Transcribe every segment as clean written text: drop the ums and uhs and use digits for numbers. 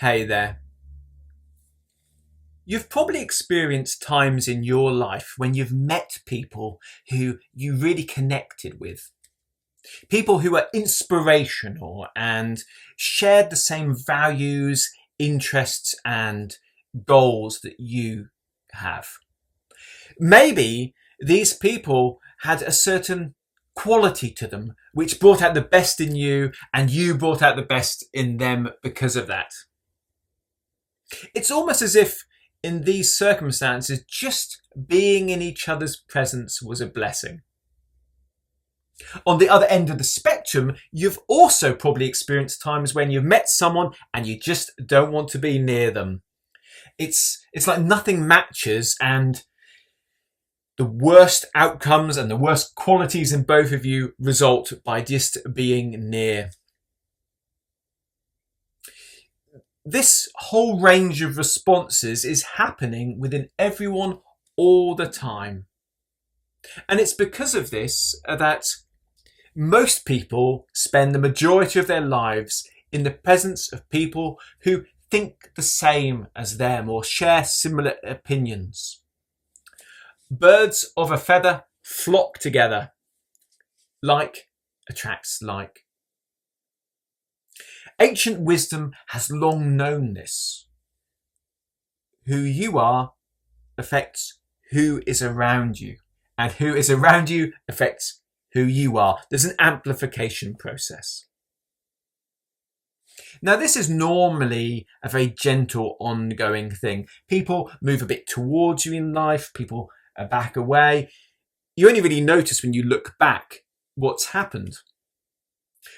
Hey there. You've probably experienced times in your life when you've met people who you really connected with. People who are inspirational and shared the same values, interests, and goals that you have. Maybe these people had a certain quality to them which brought out the best in you, and you brought out the best in them because of that. It's almost as if in these circumstances, just being in each other's presence was a blessing. On the other end of the spectrum, you've also probably experienced times when you've met someone and you just don't want to be near them. It's like nothing matches, and the worst outcomes and the worst qualities in both of you result by just being near. This whole range of responses is happening within everyone all the time. And it's because of this that most people spend the majority of their lives in the presence of people who think the same as them or share similar opinions. Birds of a feather flock together. Like attracts like. Ancient wisdom has long known this. Who you are affects who is around you, and who is around you affects who you are. There's an amplification process. Now, this is normally a very gentle, ongoing thing. People move a bit towards you in life, people back away. You only really notice when you look back what's happened.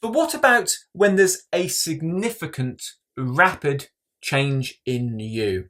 But what about when there's a significant, rapid change in you?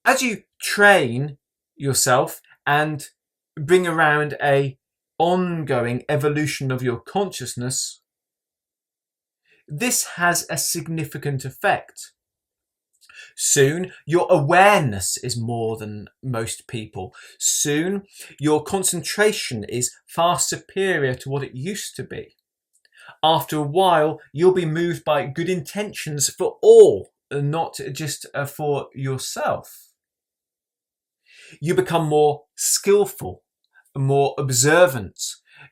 As you train yourself and bring around a ongoing evolution of your consciousness, this has a significant effect. Soon, your awareness is more than most people. Soon, your concentration is far superior to what it used to be. After a while, you'll be moved by good intentions for all, not just for yourself. You become more skillful, more observant.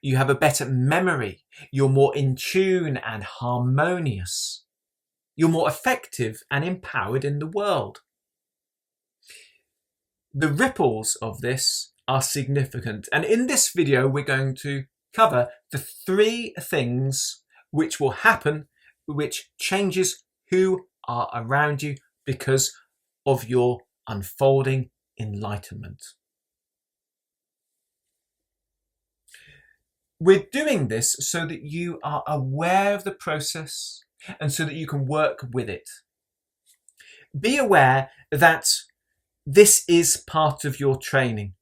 You have a better memory. You're more in tune and harmonious. You're more effective and empowered in the world. The ripples of this are significant. And in this video, we're going to cover the 3 things which will happen, which changes who are around you because of your unfolding enlightenment. We're doing this so that you are aware of the process and so that you can work with it. Be aware that this is part of your training.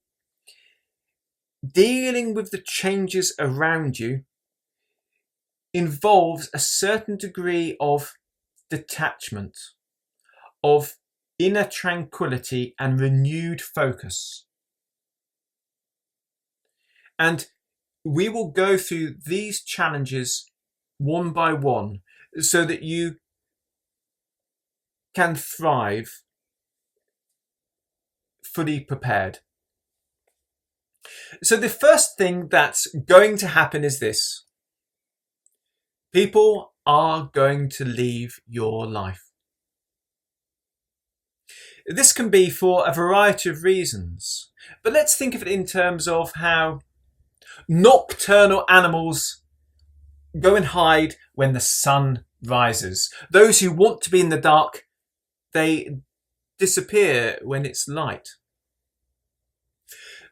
Dealing with the changes around you involves a certain degree of detachment, of inner tranquility and renewed focus. And we will go through these challenges one by one, so that you can thrive fully prepared. So the first thing that's going to happen is this. People are going to leave your life. This can be for a variety of reasons, but let's think of it in terms of how nocturnal animals go and hide when the sun rises. Those who want to be in the dark, they disappear when it's light.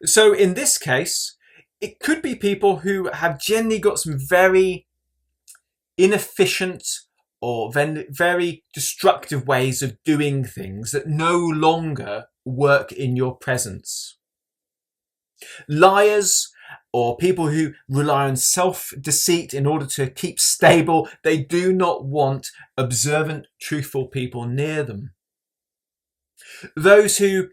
So in this case, it could be people who have generally got some very inefficient or very destructive ways of doing things that no longer work in your presence. Liars, or people who rely on self-deceit in order to keep stable, they do not want observant, truthful people near them. Those who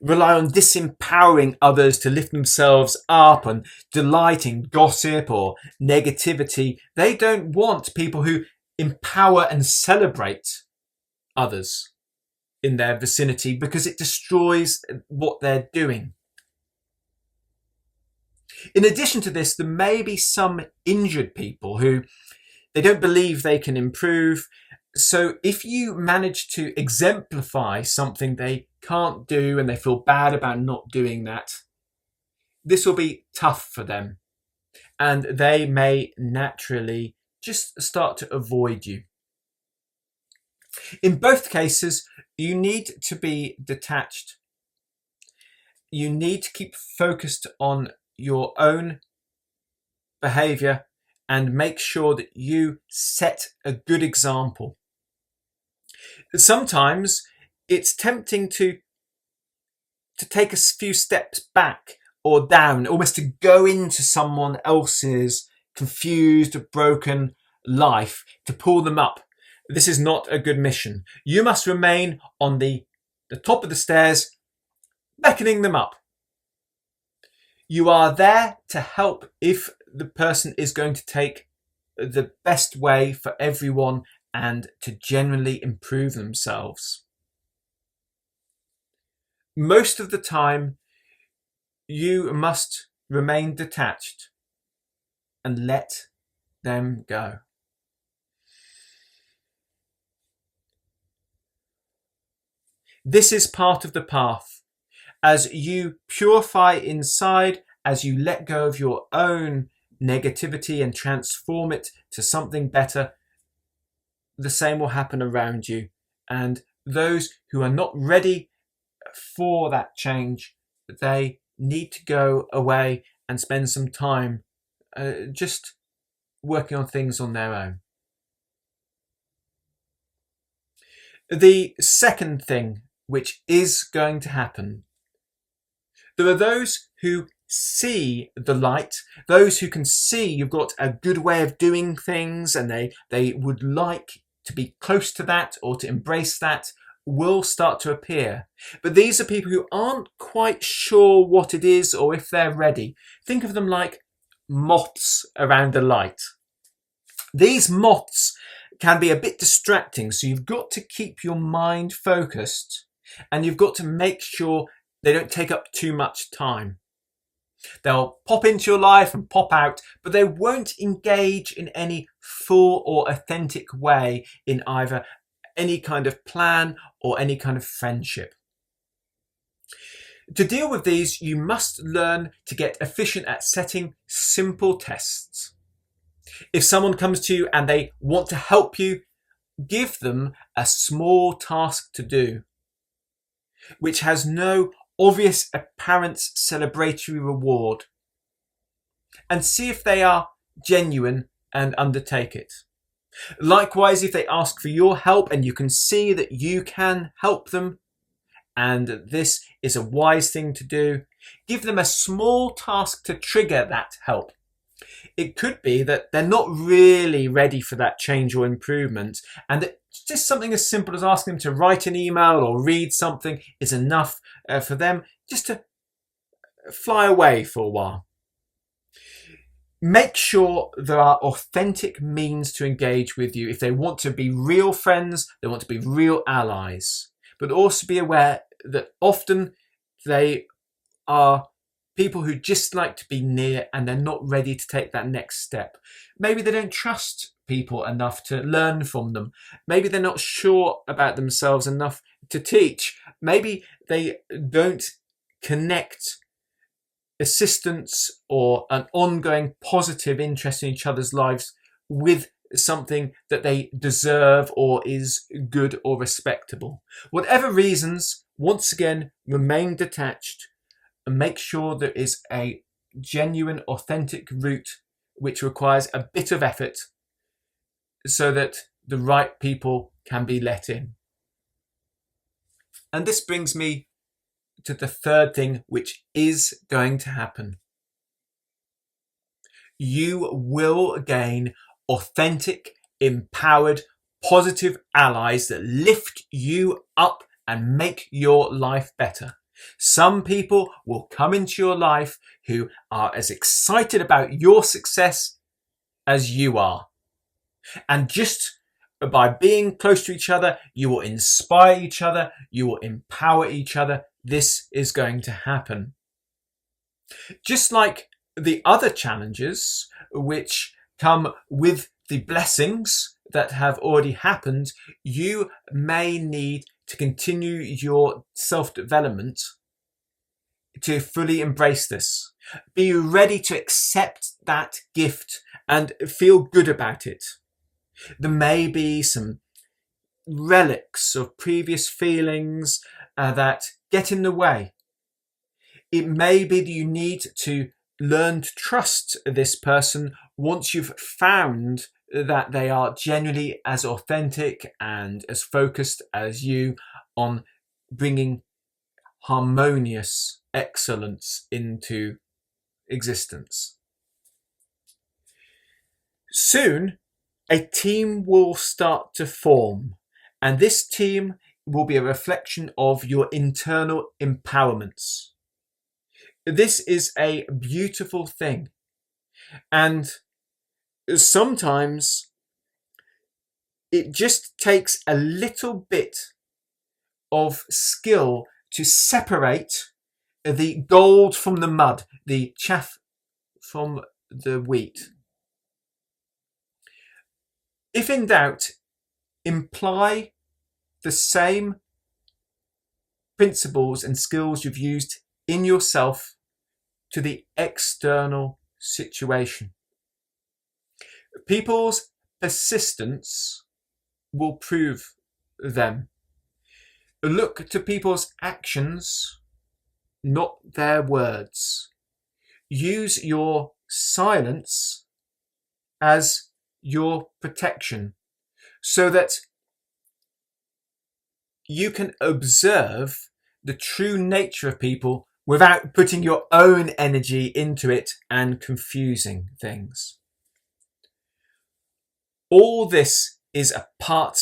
rely on disempowering others to lift themselves up and delight in gossip or negativity, they don't want people who empower and celebrate others in their vicinity, because it destroys what they're doing. In addition to this, there may be some injured people who they don't believe they can improve. So if you manage to exemplify something they can't do and they feel bad about not doing that, this will be tough for them, and they may naturally just start to avoid you. In both cases, you need to be detached. You need to keep focused on your own behavior and make sure that you set a good example. Sometimes it's tempting to take a few steps back or down, almost to go into someone else's confused, broken life to pull them up. This is not a good mission. You must remain on the top of the stairs, beckoning them up. You are there to help if the person is going to take the best way for everyone and to generally improve themselves. Most of the time, you must remain detached and let them go. This is part of the path. As you purify inside, as you let go of your own negativity and transform it to something better, the same will happen around you. And those who are not ready for that change, they need to go away and spend some time just working on things on their own. The second thing which is going to happen, there are those who see the light, those who can see you've got a good way of doing things and they would like to be close to that or to embrace that, will start to appear. But these are people who aren't quite sure what it is or if they're ready. Think of them like moths around the light. These moths can be a bit distracting, so you've got to keep your mind focused and you've got to make sure they don't take up too much time. They'll pop into your life and pop out, but they won't engage in any full or authentic way in either any kind of plan or any kind of friendship. To deal with these, you must learn to get efficient at setting simple tests. If someone comes to you and they want to help you, give them a small task to do, which has no obvious apparent celebratory reward, and see if they are genuine and undertake it. Likewise, if they ask for your help and you can see that you can help them, and this is a wise thing to do, give them a small task to trigger that help. It could be that they're not really ready for that change or improvement, and that just something as simple as asking them to write an email or read something is enough for them just to fly away for a while. Make sure there are authentic means to engage with you if they want to be real friends, they want to be real allies. But also be aware that often they are people who just like to be near and they're not ready to take that next step. Maybe they don't trust people enough to learn from them. Maybe they're not sure about themselves enough to teach. Maybe they don't connect assistance or an ongoing positive interest in each other's lives with something that they deserve or is good or respectable. Whatever reasons, once again, remain detached and make sure there is a genuine, authentic route which requires a bit of effort so that the right people can be let in. And this brings me to the third thing which is going to happen. You will gain authentic, empowered, positive allies that lift you up and make your life better. Some people will come into your life who are as excited about your success as you are. And just By being close to each other, you will inspire each other, you will empower each other. This is going to happen. Just like the other challenges which come with the blessings that have already happened, you may need to continue your self-development to fully embrace this. Be ready to accept that gift and feel good about it. There may be some relics of previous feelings that get in the way. It may be that you need to learn to trust this person once you've found that they are genuinely as authentic and as focused as you on bringing harmonious excellence into existence. Soon, a team will start to form, and this team will be a reflection of your internal empowerments. This is a beautiful thing, and sometimes it just takes a little bit of skill to separate the gold from the mud, the chaff from the wheat. If in doubt, imply the same principles and skills you've used in yourself to the external situation. People's persistence will prove them. Look to people's actions, not their words. Use your silence as your protection so that you can observe the true nature of people without putting your own energy into it and confusing things. All this is a part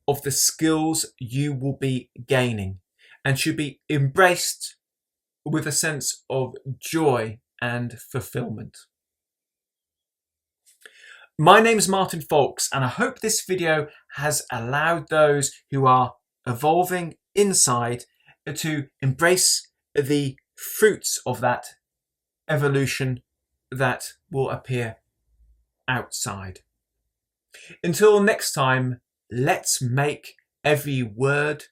of the skills you will be gaining and should be embraced with a sense of joy and fulfillment. My name is Martin Folks, and I hope this video has allowed those who are evolving inside to embrace the fruits of that evolution that will appear outside. Until next time, let's make every word,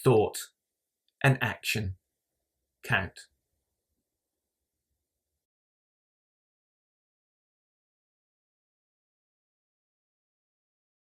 thought, and action count.